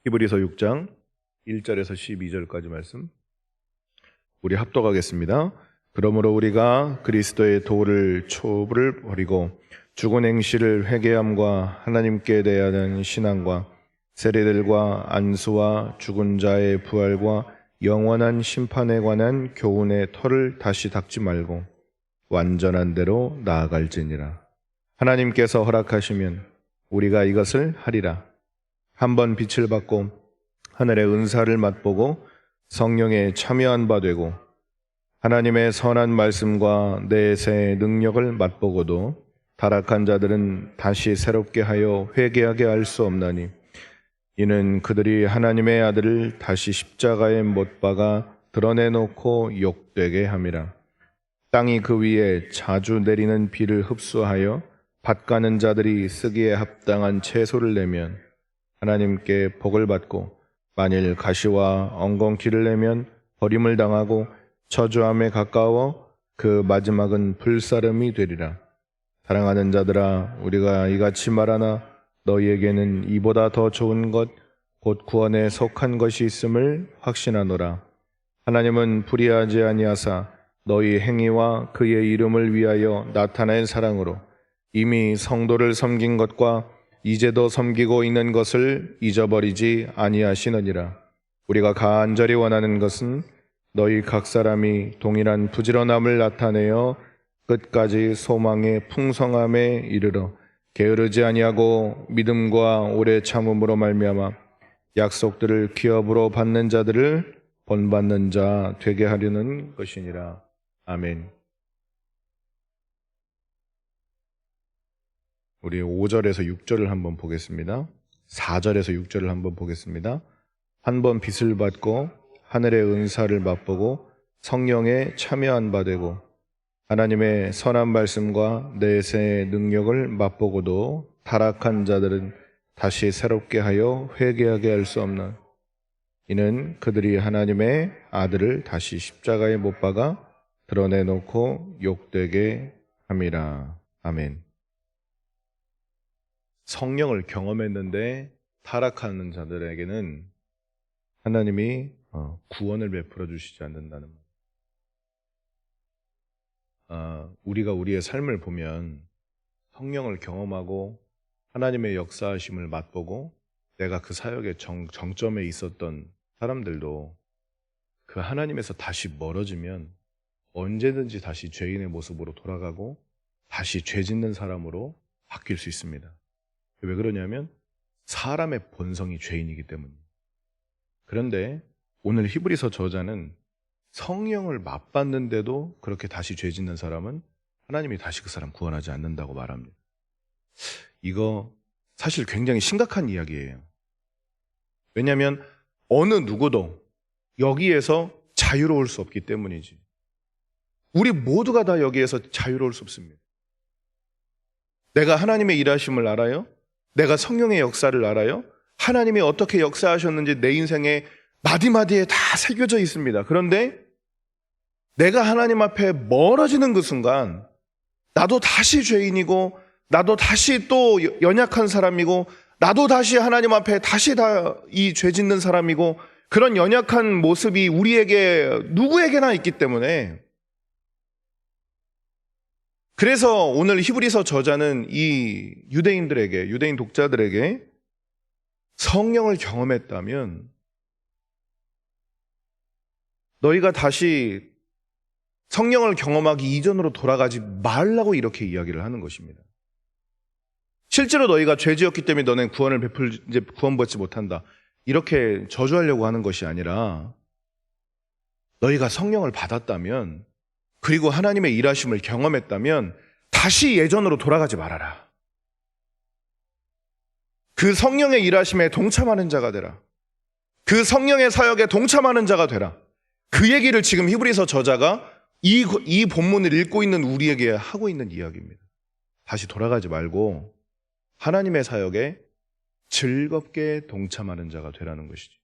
히브리서 6장 1절에서 12절까지 말씀 우리 합독하겠습니다. 그러므로 우리가 그리스도의 도를 초부를 버리고 죽은 행실을 회개함과 하나님께 대하는 신앙과 세례들과 안수와 죽은 자의 부활과 영원한 심판에 관한 교훈의 털을 다시 닦지 말고 완전한 대로 나아갈지니라. 하나님께서 허락하시면 우리가 이것을 하리라. 한번 빛을 받고 하늘의 은사를 맛보고 성령에 참여한 바 되고 하나님의 선한 말씀과 내세의 능력을 맛보고도 타락한 자들은 다시 새롭게 하여 회개하게 할 수 없나니 이는 그들이 하나님의 아들을 다시 십자가에 못 박아 드러내놓고 욕되게 함이라. 땅이 그 위에 자주 내리는 비를 흡수하여 밭 가는 자들이 쓰기에 합당한 채소를 내면 하나님께 복을 받고 만일 가시와 엉겅퀴를 내면 버림을 당하고 저주함에 가까워 그 마지막은 불사름이 되리라. 사랑하는 자들아, 우리가 이같이 말하나 너희에게는 이보다 더 좋은 것 곧 구원에 속한 것이 있음을 확신하노라. 하나님은 불의하지 아니하사 너희 행위와 그의 이름을 위하여 나타낸 사랑으로 이미 성도를 섬긴 것과 이제도 섬기고 있는 것을 잊어버리지 아니하시느니라. 우리가 간절히 원하는 것은 너희 각 사람이 동일한 부지런함을 나타내어 끝까지 소망의 풍성함에 이르러 게으르지 아니하고 믿음과 오래 참음으로 말미암아 약속들을 기업으로 받는 자들을 본받는 자 되게 하려는 것이니라. 아멘. 우리 5절에서 6절을 한번 보겠습니다. 4절에서 6절을 한번 보겠습니다. 한 번 빛을 받고 하늘의 은사를 맛보고 성령에 참여한 바 되고 하나님의 선한 말씀과 내세의 능력을 맛보고도 타락한 자들은 다시 새롭게 하여 회개하게 할 수 없는 이는 그들이 하나님의 아들을 다시 십자가에 못 박아 드러내놓고 욕되게 함이라. 아멘. 성령을 경험했는데 타락하는 자들에게는 하나님이 구원을 베풀어 주시지 않는다는 말. 우리가 우리의 삶을 보면 성령을 경험하고 하나님의 역사하심을 맛보고 내가 그 사역의 정점에 있었던 사람들도 그 하나님에서 다시 멀어지면 언제든지 다시 죄인의 모습으로 돌아가고 다시 죄 짓는 사람으로 바뀔 수 있습니다. 왜 그러냐면 사람의 본성이 죄인이기 때문입니다. 그런데 오늘 히브리서 저자는 성령을 맛봤는데도 그렇게 다시 죄 짓는 사람은 하나님이 다시 그 사람 구원하지 않는다고 말합니다. 이거 사실 굉장히 심각한 이야기예요. 왜냐하면 어느 누구도 여기에서 자유로울 수 없기 때문이지. 우리 모두가 다 여기에서 자유로울 수 없습니다. 내가 하나님의 일하심을 알아요? 내가 성령의 역사를 알아요? 하나님이 어떻게 역사하셨는지 내 인생에 마디마디에 다 새겨져 있습니다. 그런데 내가 하나님 앞에 멀어지는 그 순간 나도 다시 죄인이고 나도 다시 또 연약한 사람이고 나도 다시 하나님 앞에 다시 다 이 죄 짓는 사람이고 그런 연약한 모습이 우리에게 누구에게나 있기 때문에 그래서 오늘 히브리서 저자는 이 유대인 독자들에게 성령을 경험했다면 너희가 다시 성령을 경험하기 이전으로 돌아가지 말라고 이렇게 이야기를 하는 것입니다. 실제로 너희가 죄 지었기 때문에 너는 이제 구원받지 못한다. 이렇게 저주하려고 하는 것이 아니라 너희가 성령을 받았다면 그리고 하나님의 일하심을 경험했다면 다시 예전으로 돌아가지 말아라. 그 성령의 일하심에 동참하는 자가 되라. 그 성령의 사역에 동참하는 자가 되라. 그 얘기를 지금 히브리서 저자가 이 본문을 읽고 있는 우리에게 하고 있는 이야기입니다. 다시 돌아가지 말고 하나님의 사역에 즐겁게 동참하는 자가 되라는 것이죠.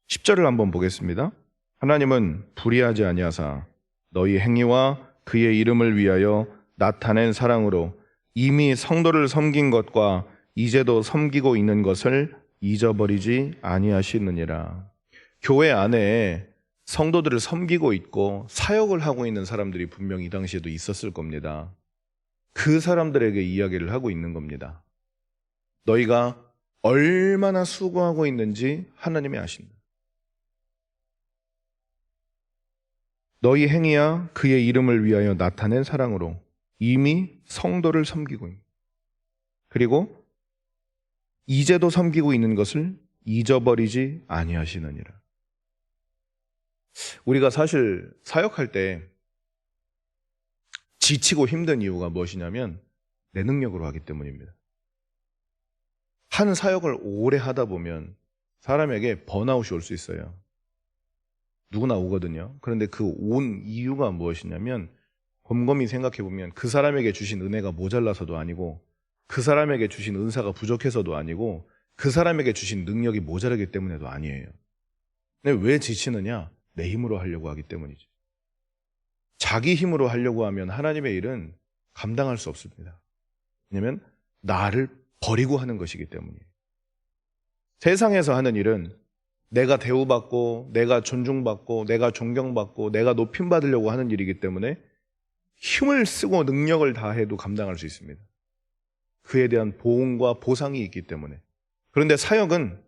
10절을 한번 보겠습니다. 하나님은 불의하지 아니하사 너희 행위와 그의 이름을 위하여 나타낸 사랑으로 이미 성도를 섬긴 것과 이제도 섬기고 있는 것을 잊어버리지 아니하시느니라. 교회 안에 성도들을 섬기고 있고 사역을 하고 있는 사람들이 분명히 이 당시에도 있었을 겁니다. 그 사람들에게 이야기를 하고 있는 겁니다. 너희가 얼마나 수고하고 있는지 하나님이 아신다. 너희 행위야 그의 이름을 위하여 나타낸 사랑으로 이미 성도를 섬기고 있다. 그리고 이제도 섬기고 있는 것을 잊어버리지 아니하시느니라. 우리가 사실 사역할 때 지치고 힘든 이유가 무엇이냐면 내 능력으로 하기 때문입니다. 한 사역을 오래 하다 보면 사람에게 번아웃이 올 수 있어요. 누구나 오거든요. 그런데 그 온 이유가 무엇이냐면 곰곰이 생각해 보면 그 사람에게 주신 은혜가 모자라서도 아니고 그 사람에게 주신 은사가 부족해서도 아니고 그 사람에게 주신 능력이 모자라기 때문에도 아니에요. 근데 왜 지치느냐? 내 힘으로 하려고 하기 때문이죠. 자기 힘으로 하려고 하면 하나님의 일은 감당할 수 없습니다. 왜냐하면 나를 버리고 하는 것이기 때문이에요. 세상에서 하는 일은 내가 대우받고 내가 존중받고 내가 존경받고 내가 높임받으려고 하는 일이기 때문에 힘을 쓰고 능력을 다해도 감당할 수 있습니다. 그에 대한 보응과 보상이 있기 때문에. 그런데 사역은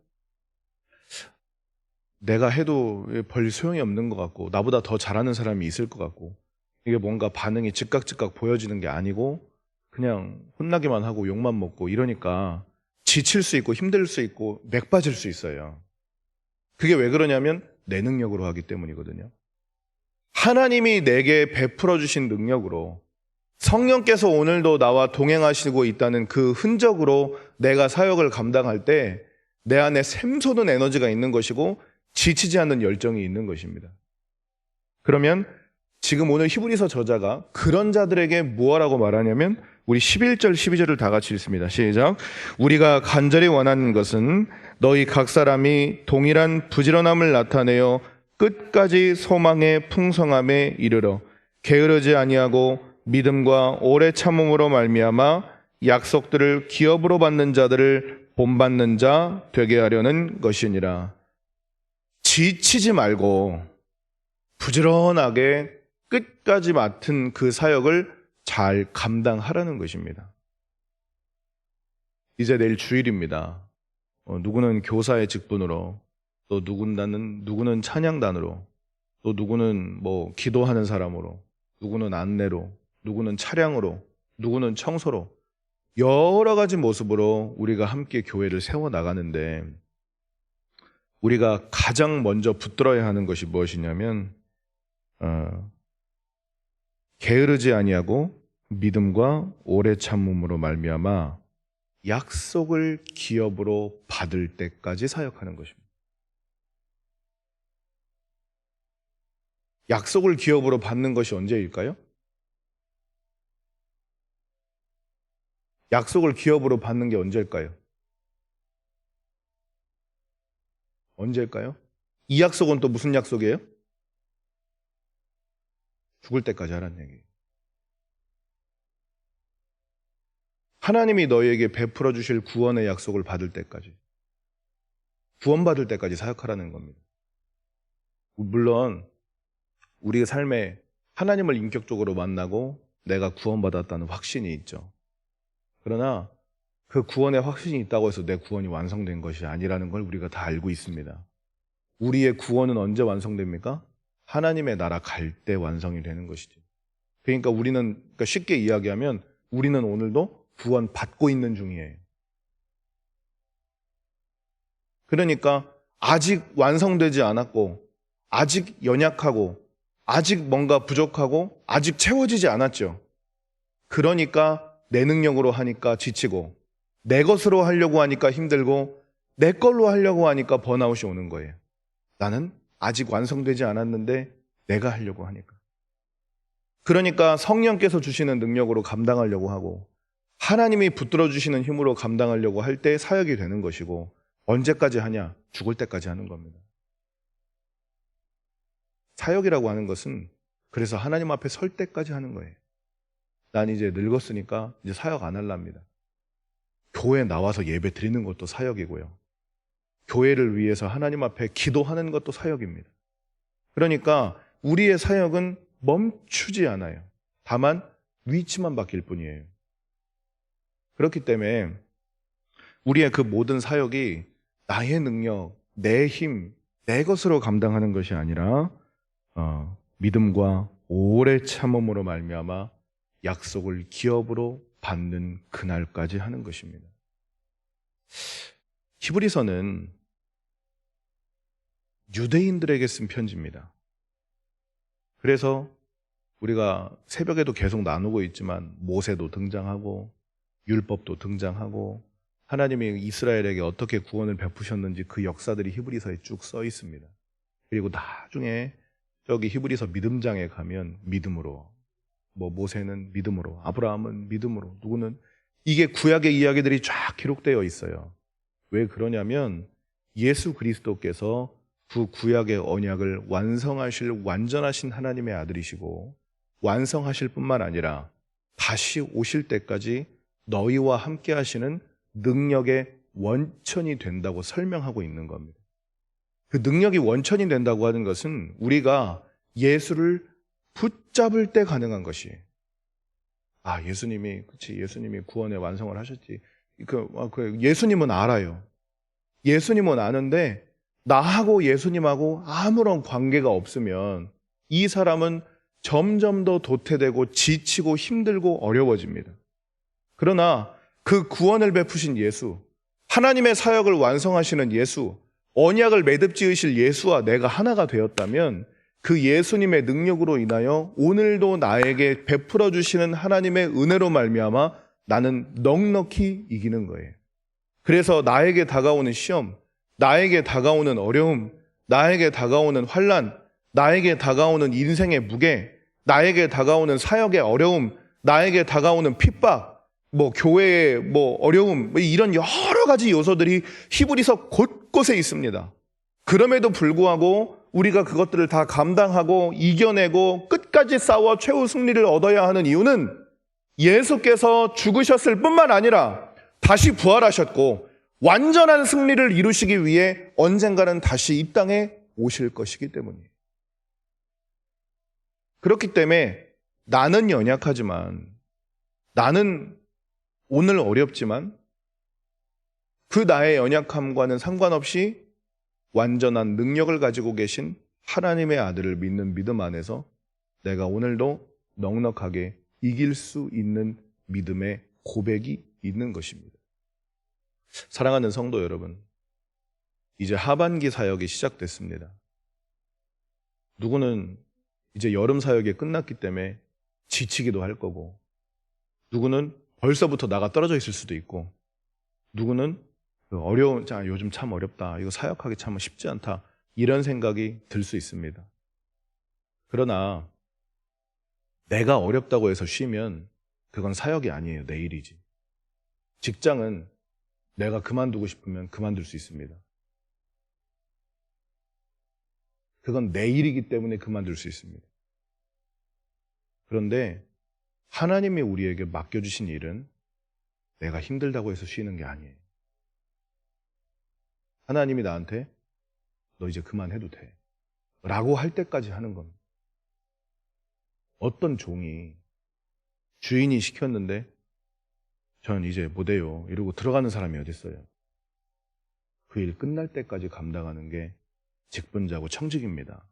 내가 해도 별 소용이 없는 것 같고 나보다 더 잘하는 사람이 있을 것 같고 이게 뭔가 반응이 즉각 보여지는 게 아니고 그냥 혼나기만 하고 욕만 먹고 이러니까 지칠 수 있고 힘들 수 있고 맥 빠질 수 있어요. 그게 왜 그러냐면 내 능력으로 하기 때문이거든요. 하나님이 내게 베풀어 주신 능력으로 성령께서 오늘도 나와 동행하시고 있다는 그 흔적으로 내가 사역을 감당할 때 내 안에 샘솟는 에너지가 있는 것이고 지치지 않는 열정이 있는 것입니다. 그러면 지금 오늘 히브리서 저자가 그런 자들에게 무엇라고 말하냐면 우리 11절 12절을 다 같이 읽습니다. 시작. 우리가 간절히 원하는 것은 너희 각 사람이 동일한 부지런함을 나타내어 끝까지 소망의 풍성함에 이르러 게으르지 아니하고 믿음과 오래 참음으로 말미암아 약속들을 기업으로 받는 자들을 본받는 자 되게 하려는 것이니라. 지치지 말고 부지런하게 끝까지 맡은 그 사역을 잘 감당하라는 것입니다. 이제 내일 주일입니다. 누구는 교사의 직분으로, 또 누구는 찬양단으로, 또 누구는 뭐 기도하는 사람으로, 누구는 안내로, 누구는 차량으로, 누구는 청소로 여러 가지 모습으로 우리가 함께 교회를 세워나가는데 우리가 가장 먼저 붙들어야 하는 것이 무엇이냐면 게으르지 아니하고 믿음과 오래 참음으로 말미암아 약속을 기업으로 받을 때까지 사역하는 것입니다. 약속을 기업으로 받는 것이 언제일까요? 약속을 기업으로 받는 게 언제일까요? 언제일까요? 이 약속은 또 무슨 약속이에요? 죽을 때까지 하라는 얘기예요. 하나님이 너희에게 베풀어 주실 구원의 약속을 받을 때까지, 구원받을 때까지 사역하라는 겁니다. 물론 우리의 삶에 하나님을 인격적으로 만나고 내가 구원받았다는 확신이 있죠. 그러나 그 구원의 확신이 있다고 해서 내 구원이 완성된 것이 아니라는 걸 우리가 다 알고 있습니다. 우리의 구원은 언제 완성됩니까? 하나님의 나라 갈 때 완성이 되는 것이죠. 그러니까 쉽게 이야기하면 우리는 오늘도 구원 받고 있는 중이에요. 그러니까 아직 완성되지 않았고 아직 연약하고 아직 뭔가 부족하고 아직 채워지지 않았죠. 그러니까 내 능력으로 하니까 지치고 내 것으로 하려고 하니까 힘들고 내 걸로 하려고 하니까 번아웃이 오는 거예요. 나는 아직 완성되지 않았는데 내가 하려고 하니까. 그러니까 성령께서 주시는 능력으로 감당하려고 하고 하나님이 붙들어 주시는 힘으로 감당하려고 할 때 사역이 되는 것이고 언제까지 하냐? 죽을 때까지 하는 겁니다. 사역이라고 하는 것은 그래서 하나님 앞에 설 때까지 하는 거예요. 난 이제 늙었으니까 이제 사역 안 할랍니다. 교회 나와서 예배 드리는 것도 사역이고요. 교회를 위해서 하나님 앞에 기도하는 것도 사역입니다. 그러니까 우리의 사역은 멈추지 않아요. 다만 위치만 바뀔 뿐이에요. 그렇기 때문에 우리의 그 모든 사역이 나의 능력, 내 힘, 내 것으로 감당하는 것이 아니라 믿음과 오래 참음으로 말미암아 약속을 기업으로 받는 그날까지 하는 것입니다. 히브리서는 유대인들에게 쓴 편지입니다. 그래서 우리가 새벽에도 계속 나누고 있지만 모세도 등장하고 율법도 등장하고 하나님이 이스라엘에게 어떻게 구원을 베푸셨는지 그 역사들이 히브리서에 쭉 써 있습니다. 그리고 나중에 저기 히브리서 믿음장에 가면 믿음으로, 모세는 믿음으로, 아브라함은 믿음으로, 누구는, 이게 구약의 이야기들이 쫙 기록되어 있어요. 왜 그러냐면 예수 그리스도께서 그 구약의 언약을 완성하실 완전하신 하나님의 아들이시고 완성하실 뿐만 아니라 다시 오실 때까지 너희와 함께 하시는 능력의 원천이 된다고 설명하고 있는 겁니다. 그 능력이 원천이 된다고 하는 것은 우리가 예수를 붙잡을 때 가능한 것이에요. 예수님이 구원의 완성을 하셨지. 예수님은 알아요. 예수님은 아는데 나하고 예수님하고 아무런 관계가 없으면 이 사람은 점점 더 도태되고 지치고 힘들고 어려워집니다. 그러나 그 구원을 베푸신 예수, 하나님의 사역을 완성하시는 예수, 언약을 매듭 지으실 예수와 내가 하나가 되었다면 그 예수님의 능력으로 인하여 오늘도 나에게 베풀어 주시는 하나님의 은혜로 말미암아 나는 넉넉히 이기는 거예요. 그래서 나에게 다가오는 시험, 나에게 다가오는 어려움, 나에게 다가오는 환난, 나에게 다가오는 인생의 무게, 나에게 다가오는 사역의 어려움, 나에게 다가오는 핍박, 교회의 어려움, 이런 여러 가지 요소들이 히브리서 곳곳에 있습니다. 그럼에도 불구하고 우리가 그것들을 다 감당하고 이겨내고 끝까지 싸워 최후 승리를 얻어야 하는 이유는 예수께서 죽으셨을 뿐만 아니라 다시 부활하셨고 완전한 승리를 이루시기 위해 언젠가는 다시 이 땅에 오실 것이기 때문이에요. 그렇기 때문에 나는 연약하지만, 나는 오늘 어렵지만 그 나의 연약함과는 상관없이 완전한 능력을 가지고 계신 하나님의 아들을 믿는 믿음 안에서 내가 오늘도 넉넉하게 이길 수 있는 믿음의 고백이 있는 것입니다. 사랑하는 성도 여러분, 이제 하반기 사역이 시작됐습니다. 누구는 이제 여름 사역이 끝났기 때문에 지치기도 할 거고, 누구는 벌써부터 나가 떨어져 있을 수도 있고, 누구는 요즘 참 어렵다, 이거 사역하기 참 쉽지 않다, 이런 생각이 들 수 있습니다. 그러나 내가 어렵다고 해서 쉬면 그건 사역이 아니에요. 내 일이지. 직장은 내가 그만두고 싶으면 그만둘 수 있습니다. 그건 내 일이기 때문에 그만둘 수 있습니다. 그런데 하나님이 우리에게 맡겨주신 일은 내가 힘들다고 해서 쉬는 게 아니에요. 하나님이 나한테 너 이제 그만해도 돼 라고 할 때까지 하는 겁니다. 어떤 종이 주인이 시켰는데 전 이제 못해요 이러고 들어가는 사람이 어디 있어요? 그 일 끝날 때까지 감당하는 게 직분자고 청직입니다.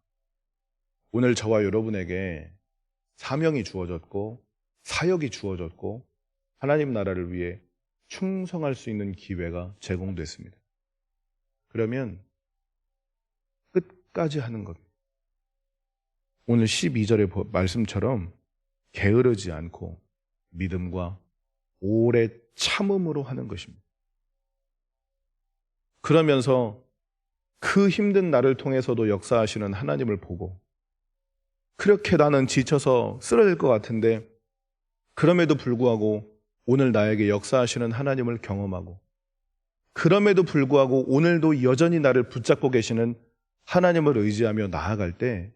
오늘 저와 여러분에게 사명이 주어졌고 사역이 주어졌고 하나님 나라를 위해 충성할 수 있는 기회가 제공됐습니다. 그러면 끝까지 하는 겁니다. 오늘 12절의 말씀처럼 게으르지 않고 믿음과 오래 참음으로 하는 것입니다. 그러면서 그 힘든 나를 통해서도 역사하시는 하나님을 보고, 그렇게 나는 지쳐서 쓰러질 것 같은데 그럼에도 불구하고 오늘 나에게 역사하시는 하나님을 경험하고, 그럼에도 불구하고 오늘도 여전히 나를 붙잡고 계시는 하나님을 의지하며 나아갈 때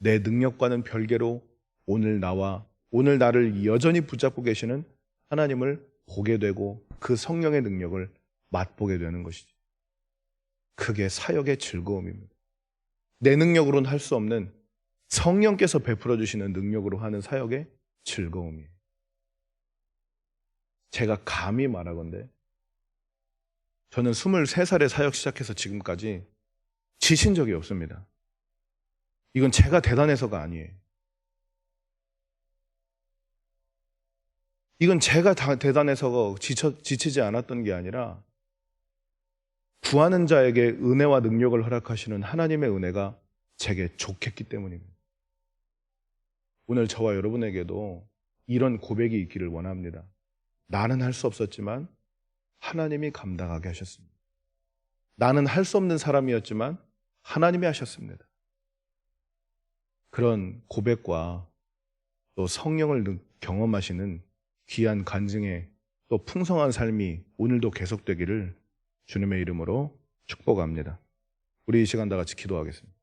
내 능력과는 별개로 오늘 나와 오늘 나를 여전히 붙잡고 계시는 하나님을 보게 되고 그 성령의 능력을 맛보게 되는 것이지. 그게 사역의 즐거움입니다. 내 능력으로는 할 수 없는 성령께서 베풀어 주시는 능력으로 하는 사역의 즐거움이에요. 제가 감히 말하건대 저는 23살에 사역 시작해서 지금까지 지친 적이 없습니다. 이건 제가 대단해서가 아니에요. 이건 제가 대단해서 지치지 않았던 게 아니라 구하는 자에게 은혜와 능력을 허락하시는 하나님의 은혜가 제게 좋겠기 때문입니다. 오늘 저와 여러분에게도 이런 고백이 있기를 원합니다. 나는 할 수 없었지만 하나님이 감당하게 하셨습니다. 나는 할 수 없는 사람이었지만 하나님이 하셨습니다. 그런 고백과 또 성령을 경험하시는 귀한 간증의 또 풍성한 삶이 오늘도 계속되기를 주님의 이름으로 축복합니다. 우리 이 시간 다 같이 기도하겠습니다.